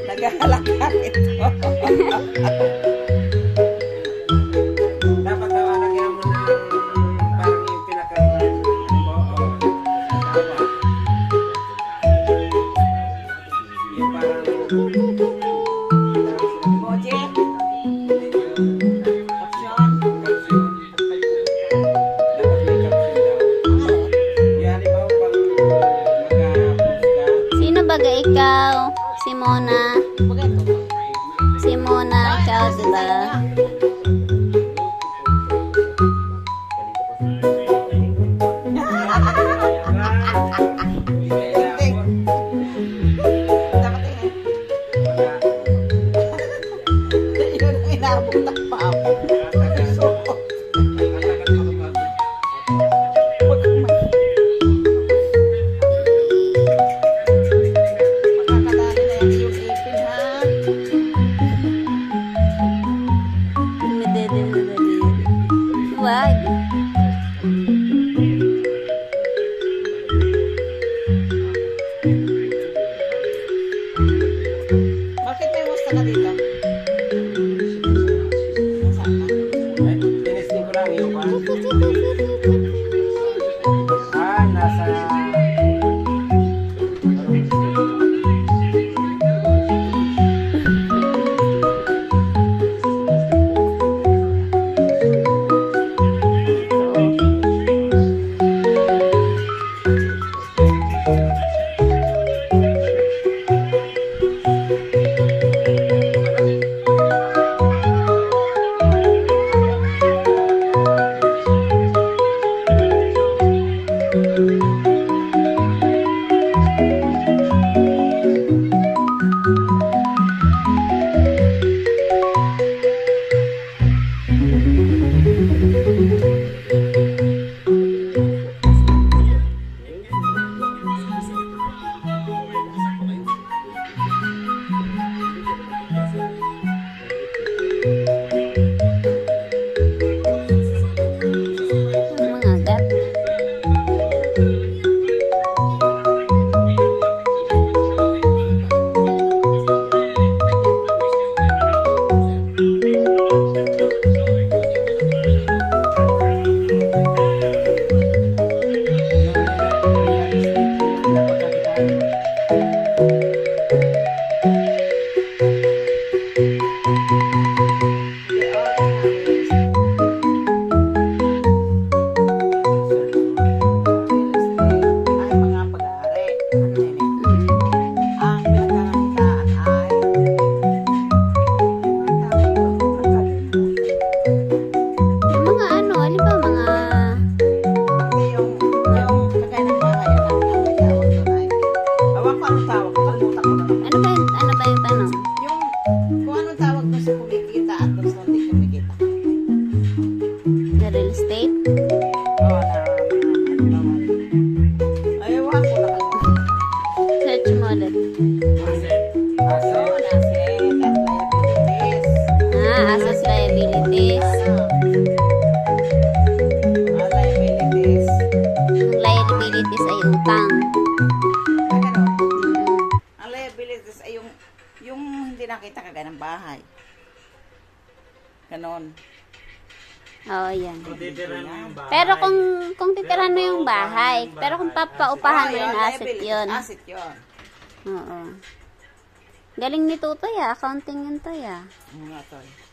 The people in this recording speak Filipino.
Naghahalakak ito. Dapat daw alagyan mo ng parang yung pinaka-dawa. Yung parang Moje. Kapsyon. dapat may caption daw. Yung halimbawa pag mag-post ka, Sino baga ikaw? Si Mona. Si Mona, ikaw, diba? Dapat yun. Yun ang inabutak pa ako. Makakadali na yan yung ipin, ha? Wag. Bakit may musta na dito? Nasaan na? Tinesting ko lang yung nasa Mga agat. Ay, mga pag-aari. Ano yun eh? Ang pinagkakakitaan ay Yung mga ano, alin ba mga... yung kagaya ng bahay ang may tawag doon ay ewan ko anong tawag, kalimutan ko na naman. Ano ba yung tanong? Yung kung anong tawag doon sa kumikita at doon sa hindi kumikita. The real estate? Oo, na ay ewan ko na kalimutan. Search mo ulit. Yun, asset and liabilities. Asset liabilities. Liabilities. Ang liabilities ay utang. Ah, ganun. Ang liabilities ay yung hindi nakita kagaya ng bahay. Ganon. Oo, yan. kung titira mo yung bahay. Pero kung titirahan mo yung bahay, pero kung papaupahan mo Oh, yung asset liabilities. yun. Asset yun. Oo. Galing ni Tutoy ah. Accounting yun to ah. Ano nga to?